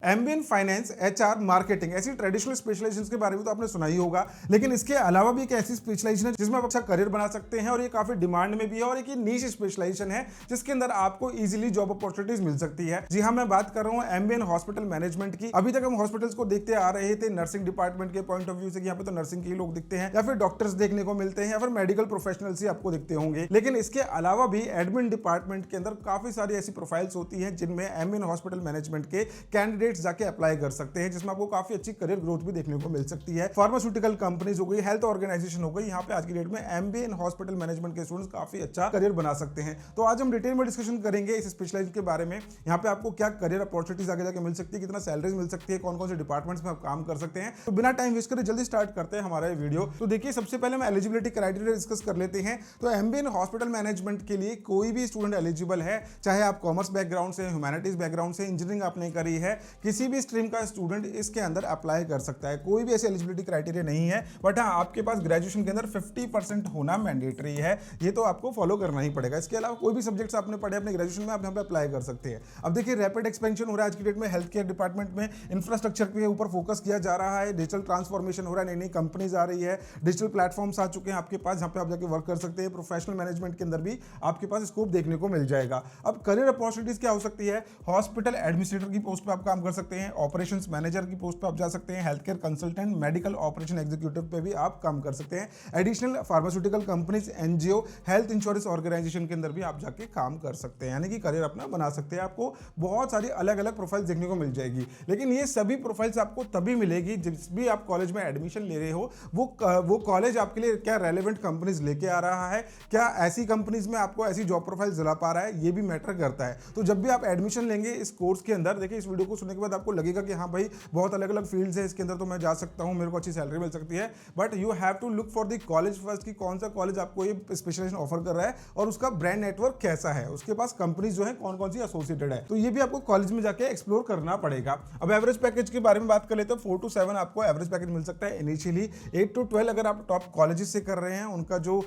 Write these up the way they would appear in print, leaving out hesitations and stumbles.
MBA in finance, HR, marketing ऐसी traditional specialisations के बारे में तो आपने सुना ही होगा, लेकिन इसके अलावा भी एक ऐसी स्पेशलाइजेशन है जिसमें आप अच्छा करियर बना सकते हैं और ये काफी डिमांड में भी है और एक नीश स्पेशलाइजेशन है जिसके अंदर आपको इजीली जॉब अपॉर्चुनिटीज मिल सकती है। जी हाँ, मैं बात कर रहा हूँ एमबीए इन हॉस्पिटल मैनेजमेंट की। अभी तक हम हॉस्पिटल्स को देखते आ रहे थे नर्सिंग डिपार्टमेंट के पॉइंट ऑफ व्यू से, यहाँ पे तो नर्सिंग के ही लोग दिखते हैं या फिर डॉक्टर्स देखने को मिलते हैं या फिर मेडिकल प्रोफेशनल्स ही आपको दिखते होंगे, लेकिन इसके अलावा भी एडमिन डिपार्टमेंट के अंदर काफी सारी ऐसी प्रोफाइल्स होती हैं जिनमें एमबीए इन हॉस्पिटल मैनेजमेंट के कैंडिडेट्स जाके अप्लाई कर सकते हैं, जिसमें आपको काफी अच्छी करियर ग्रोथ भी देखने को मिल सकती है। फार्मास्यूटिकल कंपनीज हो गई, हेल्थ ऑर्गेनाइजेशन हो गई, यहाँ पे आज की डेट में एमबीए इन हॉस्पिटल मैनेजमेंट के स्टूडेंट्स काफी अच्छा करियर बना सकते हैं। तो आज हम डिटेल में डिस्कशन करेंगे इस स्पेशलाइजेशन के बारे में। यहाँ पे आपको क्या करियर अपॉर्चुनिटीज आगे जाके मिल सकती है, कितना सैलरीज मिल सकती है, कौन कौन से डिपार्टमेंट्स में आप काम कर सकते हैं। तो बिना टाइम वेस्ट करे जल्दी स्टार्ट करते हैं हमारा वीडियो। तो देखिए, सबसे पहले हम एलिजिबिलिटी क्राइटेरिया डिस्कस कर लेते हैं। तो एमबीए इन हॉस्पिटल मैनेजमेंट के लिए कोई भी स्टूडेंट एलिजिबल है, चाहे आप कॉमर्स बैकग्राउंड से, ह्यूमैनिटीज बैकग्राउंड से, इंजीनियरिंग आपने करी है, किसी भी स्ट्रीम का स्टूडेंट इसके अंदर अप्लाई कर सकता है। कोई भी ऐसी एलिजिबिलिटी क्राइटेरिया नहीं है, बट हाँ, आपके पास ग्रेजुएशन के अंदर 50% होना मैंडेटरी है, ये तो आपको फॉलो करना ही पड़ेगा। इसके अलावा कोई भी सब्जेक्ट्स आपने पढ़े अपने ग्रेजुएशन में, आप यहाँ पे अप्लाई कर सकते हैं। अब देखिए, रैपिड एक्सपेंशन हो रहा है आज की डेट में हेल्थ केयर डिपार्टमेंट में, इंफ्रास्ट्रक्चर के ऊपर फोकस किया जा रहा है, डिजिटल ट्रांसफॉर्मेशन हो रहा है, नई नई कंपनीज आ रही है, डिजिटल प्लेटफॉर्म्स आ चुके हैं आपके पास, जहाँ पे आप जाके वर्क कर सकते हैं। प्रोफेशनल मैनेजमेंट के अंदर भी आपके पास स्कोप देखने को मिल जाएगा। अब करियर अपॉर्चुनिटीज क्या हो सकती है? हॉस्पिटल एडमिनिस्ट्रेटर की पोस्ट पे आप काम कर सकते हैं, ऑपरेशंस मैनेजर की पोस्ट पे आप जा सकते हैं, health care consultant, medical operation executive पे भी आप काम कर सकते हैं, additional pharmaceutical companies, NGO, health insurance organisation के अंदर भी आप जाके काम कर सकते हैं, यानी कि करियर अपना बना सकते हैं। आपको बहुत सारी अलग अलग प्रोफाइल्स देखने को मिल जाएगी, लेकिन ये सभी प्रोफाइल्स आपको तभी मिलेगी जिस भी आप कॉलेज में एडमिशन ले रहे हो वो कॉलेज आपके लिए क्या रेलेवेंट कंपनीज लेके आ रहा है, क्या ऐसी कंपनीज में आपको ऐसी जॉब प्रोफाइल दिला पा रहा है, ये भी मैटर करता है। तो जब भी आप एडमिशन लेंगे इस कोर्स के अंदर, देखिए इस वीडियो को सुनने के बाद आपको लगेगा कि हाँ भाई, बहुत अलग अलग फील्ड्स है, इसके अंदर तो मैं जा सकता हूँ, मेरे को अच्छी सैलरी मिल सकती है, but you have to look for the college first कि कौन सा कॉलेज आपको ये स्पेशलाइजेशन ऑफर कर रहा है और उसका ब्रांड नेटवर्क कैसा है, उसके पास कंपनीज जो है कौन कौन सी एसोसिएटेड है। तो ये भी आपको कॉलेज में जाके एक्सप्लोर करना पड़ेगा। अब एवरेज पैकेज के बारे में बात कर लेते हैं। 4 to 7 आपको एवरेज पैकेज मिल सकता है इनिशियली। 8 to 12 अगर आप टॉप कॉलेजेस से कर रहे हैं, उनका जो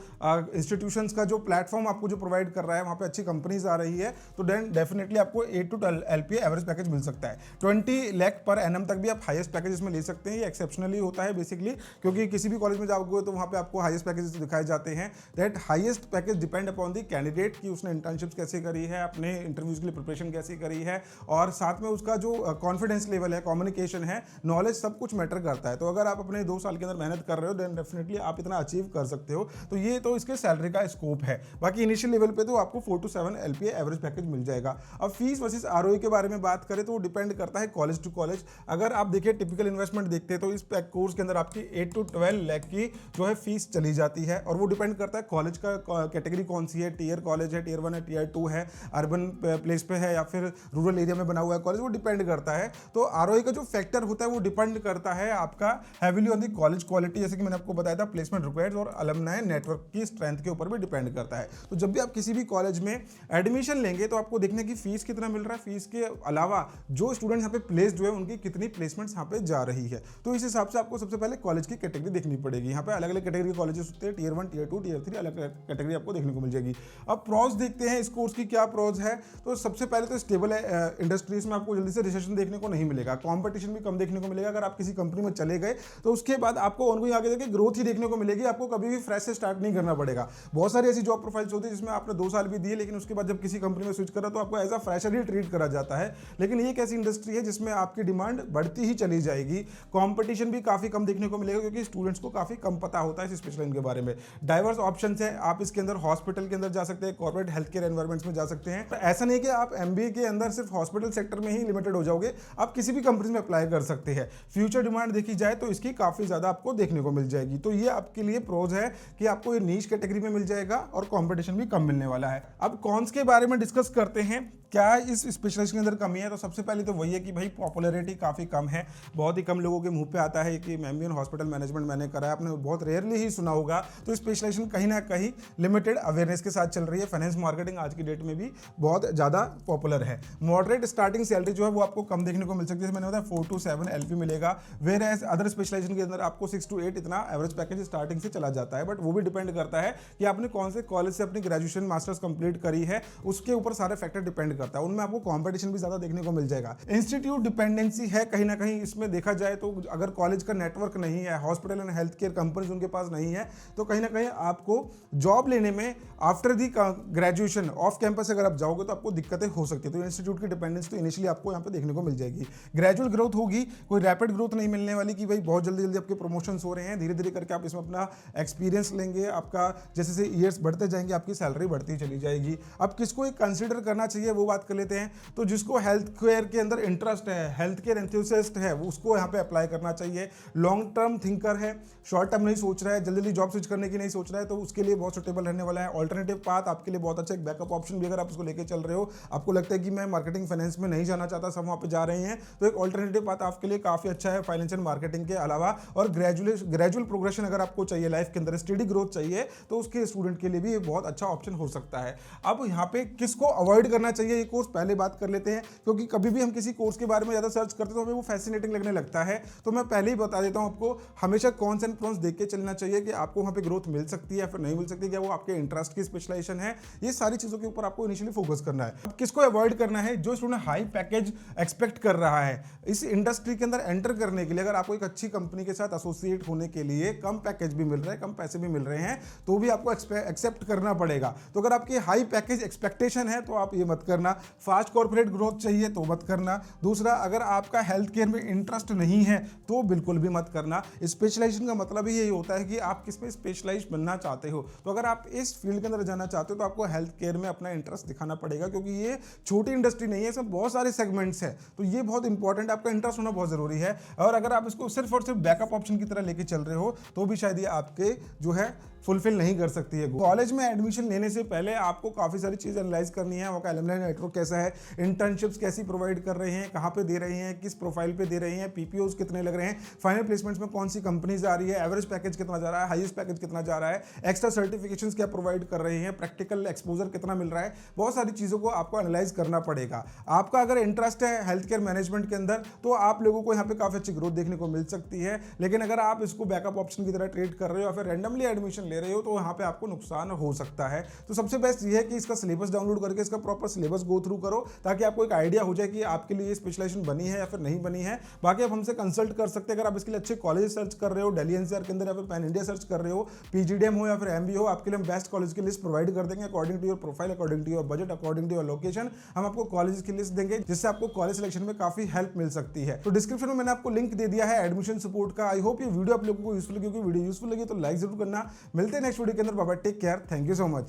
इंस्टीट्यूशंस का जो प्लेटफॉर्म आपको जो प्रोवाइड कर रहा है, वहां पे अच्छी कंपनीज आ रही है, तो देन डेफिनेटली आपको 8 to 12 एलपीए एवरेज पैकेज मिल सकता है। 20 लाख पर एनएम तक भी आप हाईएस्ट पैकेज में ले सकते हैं। ये एक्सेप्शनली होता है बेसिकली, क्योंकि किसी भी कॉलेज में जाओगे तो वहां पे आपको हाईएस्ट पैकेज दिखाए जाते हैं। That highest package depend upon the candidate कि उसने इंटर्नशिप्स कैसे करी है, अपने इंटरव्यूज के लिए प्रिपरेशन कैसे करी है, और साथ में उसका जो कॉन्फिडेंस लेवल है, कम्युनिकेशन है, नॉलेज, सब कुछ मैटर करता है। तो अगर आप अपने 2 साल के अंदर मेहनत कर रहे हो, देन डेफिनेटली आप इतना अचीव कर सकते हो। तो ये तो इसके सैलरी का स्कोप है। बाकी इनिशियल लेवल पे तो आपको 4 to 7 एलपीए एवरेज पैकेज मिल जाएगा। अब फीस वर्सेस आरओई के बारे में बात करें तो वो डिपेंड करता है कॉलेज टू कॉलेज। अगर आप देखिए टिपिकल इन्वेस्टमेंट देखते हैं तो इस कोर्स के अंदर आपकी 8 to 12 लाख की जो है फीस चली जाती है, और वो डिपेंड करता है कॉलेज का कैटेगरी कौन सी है, टीयर कॉलेज है, टीयर 1 है, टीयर 2 है, अर्बन प्लेस पे है या फिर रूरल एरिया में बना हुआ है कॉलेज, वो डिपेंड करता है। तो आरओई का जो फैक्टर होता है वो डिपेंड करता है आपका heavily on the college quality, जैसे कि मैंने आपको बताया था, प्लेसमेंट रिक्वायर्ड, और अलुमनाई नेटवर्क की स्ट्रेंथ के ऊपर भी डिपेंड करता है। तो जब भी आप किसी भी कॉलेज में एडमिशन लेंगे तो आपको देखने की फीस कितना मिल रहा है, फीस के अलावा जो स्टूडेंट यहाँ पे प्लेस्ड हुए उनकी कितनी प्लेसमेंट्स यहाँ पे जा रही है। तो इस हिसाब से आपको सबसे पहले कॉलेज की कैटेगरी देखनी पड़ेगी। यहाँ पे अलग अलग कैटेगरी के कॉलेजेस होते हैं, टीयर 1, टीयर 2, टीयर 3, अलग कैटेगरी आपको देखने को मिल जाएगी। अब प्रॉज देखते हैं इस कोर्स की क्या प्रॉज है। तो सबसे पहले तो स्टेबल इंडस्ट्रीज में आपको जल्दी से रिसेशन देखने को नहीं मिलेगा, कॉम्पिटिशन भी कम देखने को मिलेगा। अगर आप किसी कंपनी में चले गए तो उसके बाद आपको ऑनगोइंग आगे जाके ग्रोथ ही देखने को मिलेगी, आपको कभी भी फ्रेश से स्टार्ट नहीं करना पड़ेगा। बहुत सारी ऐसी जॉब प्रोफाइल्स होती है जिसमें आपने 2 साल भी दिए, लेकिन उसके बाद जब किसी कंपनी में स्विच करा तो आपको एज अ फ्रेशर ही ट्रीट करा जाता है। लेकिन ये एक ऐसी इंडस्ट्री है जिसमें आपकी डिमांड बढ़ती ही चली जाएगी, कंपटीशन भी काफी कम देखने को मिलेगा, क्योंकि स्टूडेंट्स को काफी कम पता होता है इस स्पेशलाइजेशन के बारे में। डाइवर्स ऑप्शंस है, आप इसके अंदर हॉस्पिटल के अंदर जा सकते हैं, कॉर्पोरेट हेल्थ केयर एनवायरमेंट्स में जा सकते हैं। तो ऐसा नहीं कि आप एमबीए के अंदर सिर्फ हॉस्पिटल सेक्टर में ही लिमिटेड हो जाओगे, आप किसी भी कंपनी में अप्लाई कर सकते हैं। फ्यूचर डिमांड देखी जाए तो इसकी काफी ज्यादा आपको देखने को मिल जाएगी। तो ये आपके लिए प्रोज है कि आपको ये नीश कैटेगरी में मिल जाएगा और कंपटीशन भी कम मिलने वाला है। अब कॉन्स के बारे में डिस्कस करते हैं, क्या इस स्पेशलाइजेशन के अंदर कमी है। तो सबसे पहले तो वही है कि भाई पॉपुलैरिटी काफी कम है, बहुत ही कम लोगों के मुंह पे आता है कि एमबीए इन हॉस्पिटल मैनेजमेंट मैंने करा है, आपने बहुत रेयरली ही सुना होगा। तो स्पेशलाइजेशन कहीं ना कहीं लिमिटेड अवेयरनेस के साथ चल रही है। फाइनेंस मार्केटिंग आज की डेट में भी बहुत ज्यादा पॉपुलर है। मॉडरेट स्टार्टिंग सैलरी जो है वो आपको कम देखने को मिल सकती है, मैंने बताया 4 to 7 एलपी मिलेगा, वेयर एज अदर स्पेशलाइजेशन के अंदर आपको 6 to 8 इतना एवरेज पैकेज स्टार्टिंग से चला जाता है। बट वो भी डिपेंड करता है कि आपने कौन से कॉलेज से अपनी ग्रेजुएशन मास्टर्स कंप्लीट करी है, उसके ऊपर सारे फैक्टर डिपेंड करता है, उनमें आपको कॉम्पिटिशन भी ज्यादा देखने को मिल जाएगा। इंस्टीट्यूट डिपेंडेंसी है कहीं ना कहीं इसमें देखा जाए तो, अगर कॉलेज का नेटवर्क नहीं है, hospital and health care companies उनके पास नहीं है, तो कहीं ना कहीं आपको जॉब लेने में after the graduation off campus अगर आप जाओगे तो आपको दिक्कतें हो सकती है। तो इंस्टीट्यूट की डिपेंडेंस तो इनिशियली आपको यहाँ पे देखने को मिल जाएगी। ग्रेजुअल ग्रोथ होगी, कोई रैपिड ग्रोथ नहीं मिलने वाली कि भाई बहुत जल्दी जल्दी आपके प्रमोशंस हो रहे हैं। धीरे धीरे करके आप इसमें अपना एक्सपीरियंस लेंगे, आपका जैसे जैसे ईयर्स बढ़ते जाएंगे आपकी सैलरी बढ़ती चली जाएगी। अब किसको एक कंसिडर करना चाहिए वो बात कर लेते हैं। तो जिसको हेल्थ केयर के अंदर इंटरेस्ट है, हेल्थ केयर एंथुसियास्ट है, उसको यहाँ पे अप्लाई करना चाहिए। लॉन्ग टर्म थिंकर है, शॉर्ट टर्म नहीं सोच रहा है, जल्दी जल्दी जॉब स्विच करने की नहीं सोच रहा है, तो उसके लिए बहुत सुटेबल रहने वाला है। ऑल्टरनेटिव पाथ आपके लिए बहुत अच्छा एक बैकअप ऑप्शन भी, अगर आप उसको लेके चल रहे हो, आपको लगता है कि मैं मार्केटिंग फाइनेंस में नहीं जाना चाहता, सब वहाँ पे जा रहे हैं, तो एक ऑल्टरनेटिव पाथ आपके लिए काफी अच्छा है फाइनेंशियल मार्केटिंग के अलावा। और ग्रेजुअल प्रोग्रेशन अगर आपको चाहिए, लाइफ के अंदर स्टडी ग्रोथ चाहिए, तो उसके स्टूडेंट के लिए भी ये बहुत अच्छा ऑप्शन हो सकता है। अब यहाँ पे किसको अवॉइड करना चाहिए ये कोर्स, पहले बात कर लेते हैं, क्योंकि कभी भी हम किसी कोर्स के बारे में ज्यादा सर्च करते हैं तो हमें वो फैसिनेटिंग लगने लगता है। तो मैं पहले ही बता देता हूँ आपको, हमेशा कॉन्स एंड प्रॉन्स देख के चलना चाहिए कि आपको वहाँ पे ग्रोथ मिल सकती है या फिर नहीं मिल सकती, क्या वो आपके इंटरेस्ट की स्पेशलाइजेशन है, ये सारी चीजों के ऊपर आपको इनिशियली फोकस करना है। अब किसको अवॉइड करना है, जो स्टूडेंट हाई पैकेज एक्सपेक्ट कर रहा है इस इंडस्ट्री के अंदर एंटर करने के लिए। अगर आपको एक अच्छी कंपनी के साथ एसोसिएट होने के लिए कम पैकेज भी मिल रहा है, कम पैसे भी मिल रहे हैं, तो भी आपको एक्सेप्ट करना पड़ेगा। तो अगर आपकी हाई पैकेज एक्सपेक्टेशन है तो आप ये मत करना। फास्ट कॉर्पोरेट ग्रोथ चाहिए तो मत करना। दूसरा, अगर आपका हेल्थ केयर में इंटरेस्ट नहीं है तो बिल्कुल भी मत करना। स्पेशलाइजेशन का मतलब ही यही होता है कि आप किस में स्पेशलाइज बनना चाहते हो। तो अगर आप इस फील्ड के अंदर जाना चाहते हो तो आपको हेल्थ केयर में अपना इंटरेस्ट दिखाना पड़ेगा, क्योंकि ये छोटी इंडस्ट्री नहीं है, इसमें बहुत सारे सेगमेंट्स हैं। तो ये बहुत इंपॉर्टेंट है, आपका इंटरेस्ट होना बहुत जरूरी है। और अगर आप इसको सिर्फ और सिर्फ बैकअप ऑप्शन की तरह लेके चल रहे हो तो भी शायद ये आपके जो है फुलफिल नहीं कर सकती है। कॉलेज में एडमिशन लेने से पहले आपको काफ़ी सारी चीज़ एनालाइज करनी है। वहाँ का एलुमनाई नेटवर्क कैसा है, इंटर्नशिप्स कैसी प्रोवाइड कर रहे हैं, कहाँ पे दे रहे हैं, किस प्रोफाइल पे दे रहे हैं, पीपीओज कितने लग रहे हैं, फाइनल प्लेसमेंट्स में कौन सी कंपनीज आ रही है, एवरेज पैकेज कितना जा रहा है, हाईएस्ट पैकेज कितना जा रहा है, एक्स्ट्रा सर्टिफिकेशंस क्या प्रोवाइड कर रहे हैं, प्रैक्टिकल एक्सपोजर कितना मिल रहा है। बहुत सारी चीज़ों को आपको एनालाइज करना पड़ेगा। आपका अगर इंटरेस्ट है हेल्थ केयर मैनेजमेंट के अंदर तो आप लोगों को यहाँ पे काफ़ी अच्छी ग्रोथ देखने को मिल सकती है। लेकिन अगर आप इसको बैकअप ऑप्शन की तरह ट्रीट कर रहे हो या फिर रैंडमली एडमिशन ले रहे हो तो यहाँ पे आपको नुकसान हो सकता है। तो सबसे बेस्ट ये है कि इसका सिलेबस डाउनलोड करके इसका प्रॉपर सिलेबस गो थ्रू करो, ताकि आपको एक आइडिया हो जाए कि आपके लिए स्पेशलाइजेशन बनी है या फिर नहीं बनी है। बाकी आप हमसे कंसल्ट कर सकते हैं। अगर आप इसके लिए अच्छे कॉलेज सर्च कर रहे हो, दिल्ली एनसीआर के अंदर या फिर पैन इंडिया सर्च कर रहे हो, पीजीडीएम हो या फिर एमबी हो, आपके लिए हम बेस्ट कॉलेज की लिस्ट प्रोवाइड कर देंगे according to your profile, according to your budget, according to your location. हम आपको कॉलेज की लिस्ट देंगे जिससे आपको कॉलेज सिलेक्शन में काफी हेल्प मिल सकती है। तो डिस्क्रिप्शन में मैंने आपको लिंक दे दिया है एडमिशन सपोर्ट का। आई होप ये वीडियो आप लोगों को यूजफुल लगी। वीडियो यूजफुल लगी तो लाइक जरूर करना। मिलते हैं नेक्स्ट वीडियो के अंदर। Bye bye, take care, thank you so much.